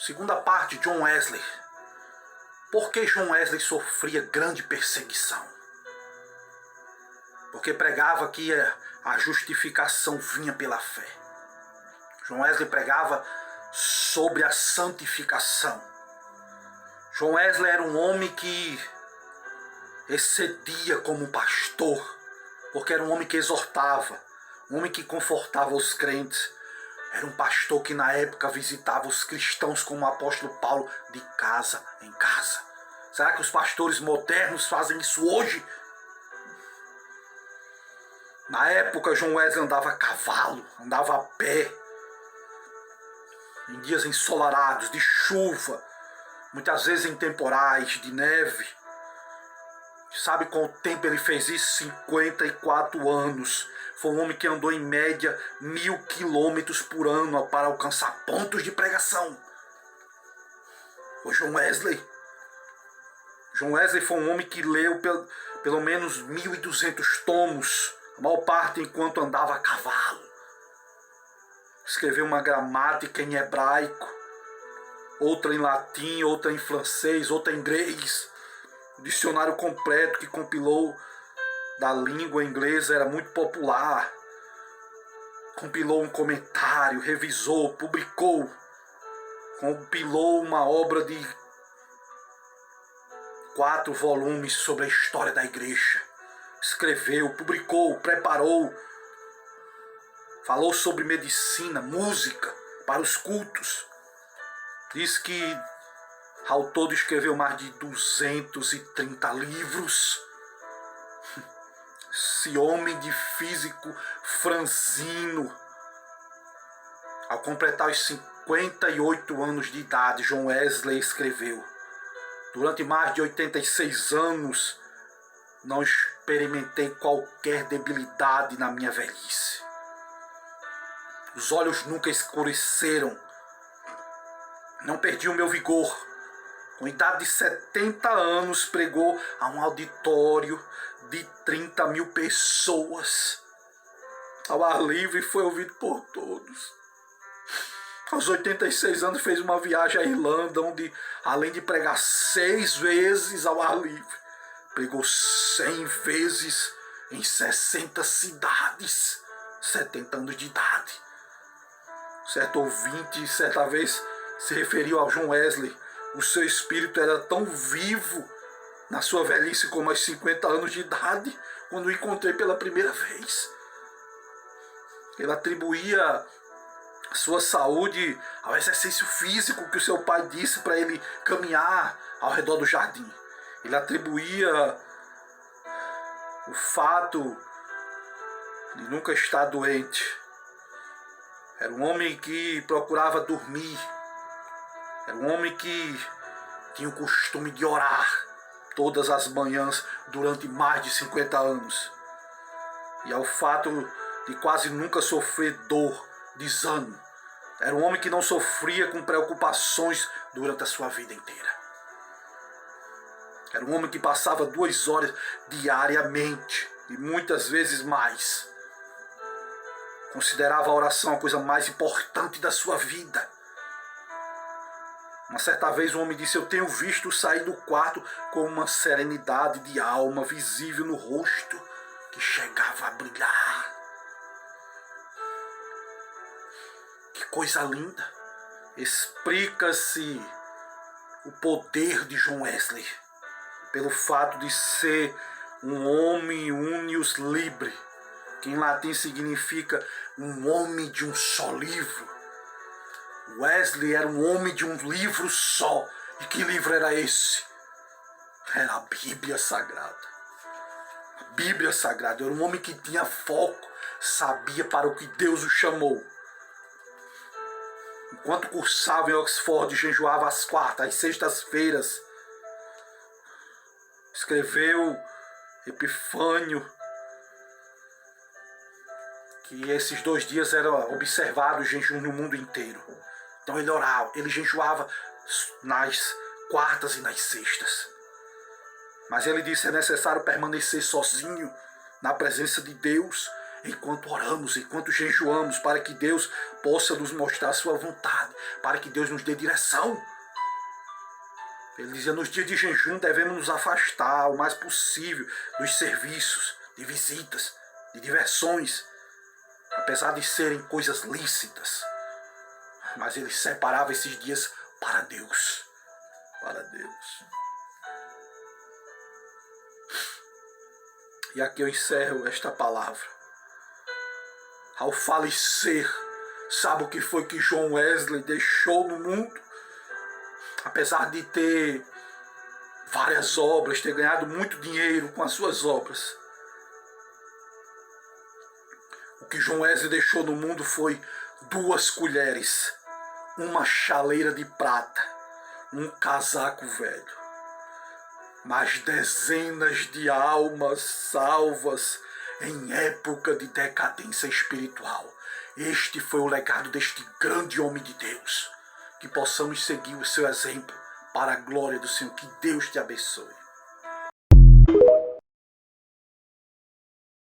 Segunda parte, John Wesley. Por que John Wesley sofria grande perseguição? Porque pregava que a justificação vinha pela fé. John Wesley pregava sobre a santificação. John Wesley era um homem que excedia como pastor, porque era um homem que exortava, um homem que confortava os crentes. Era um pastor que na época visitava os cristãos como o apóstolo Paulo de casa em casa. Será que os pastores modernos fazem isso hoje? Na época, John Wesley andava a cavalo, andava a pé, em dias ensolarados, de chuva, muitas vezes em temporais de neve. Sabe com o tempo ele fez isso? 54 anos. Foi um homem que andou em média 1000 quilômetros por ano para alcançar pontos de pregação. O John Wesley. John Wesley foi um homem que leu pelo menos 1200 tomos, a maior parte enquanto andava a cavalo. Escreveu uma gramática em hebraico, outra em latim, outra em francês, outra em inglês. O dicionário completo que compilou da língua inglesa era muito popular. Compilou um comentário, revisou, publicou. Compilou uma obra de 4 volumes sobre a história da igreja. Escreveu, publicou, preparou. Falou sobre medicina, música para os cultos. Diz que ao todo escreveu mais de 230 livros. Esse homem de físico franzino. Ao completar os 58 anos de idade, John Wesley escreveu: durante mais de 86 anos, não experimentei qualquer debilidade na minha velhice. Os olhos nunca escureceram. Não perdi o meu vigor. Com idade de 70 anos, pregou a um auditório de 30 mil pessoas. Ao ar livre, foi ouvido por todos. Aos 86 anos, fez uma viagem à Irlanda, onde, além de pregar 6 vezes ao ar livre, pregou 100 vezes em 60 cidades. 70 anos de idade. Certo ouvinte, certa vez, se referiu a John Wesley. O seu espírito era tão vivo na sua velhice como aos 50 anos de idade, quando o encontrei pela primeira vez. Ele atribuía a sua saúde ao exercício físico que o seu pai disse para ele caminhar ao redor do jardim. Ele atribuía o fato de nunca estar doente. Era um homem que procurava dormir. Era um homem que tinha o costume de orar todas as manhãs durante mais de 50 anos. E ao fato de quase nunca sofrer dor, desânimo. Era um homem que não sofria com preocupações durante a sua vida inteira. Era um homem que passava 2 horas diariamente, e muitas vezes mais. Considerava a oração a coisa mais importante da sua vida. Uma certa vez um homem disse: eu tenho visto sair do quarto com uma serenidade de alma visível no rosto que chegava a brilhar. Que coisa linda! Explica-se o poder de John Wesley pelo fato de ser um homem unius libre, que em latim significa um homem de um só livro. Wesley era um homem de um livro só. E que livro era esse? Era a Bíblia Sagrada. A Bíblia Sagrada. Era um homem que tinha foco, sabia para o que Deus o chamou. Enquanto cursava em Oxford, jejuava às quartas, às sextas-feiras. Escreveu Epifânio que esses 2 dias eram observados jejum no mundo inteiro. Então ele orava, ele jejuava nas quartas e nas sextas. Mas ele disse: é necessário permanecer sozinho na presença de Deus, enquanto oramos, enquanto jejuamos, para que Deus possa nos mostrar a sua vontade, para que Deus nos dê direção. Ele dizia, nos dias de jejum devemos nos afastar o mais possível dos serviços, de visitas, de diversões, apesar de serem coisas lícitas. Mas ele separava esses dias para Deus. Para Deus. E aqui eu encerro esta palavra. Ao falecer, sabe o que foi que John Wesley deixou no mundo? Apesar de ter várias obras, ter ganhado muito dinheiro com as suas obras, o que John Wesley deixou no mundo foi 2 colheres, uma chaleira de prata, um casaco velho. Mas dezenas de almas salvas em época de decadência espiritual. Este foi o legado deste grande homem de Deus. Que possamos seguir o seu exemplo para a glória do Senhor. Que Deus te abençoe.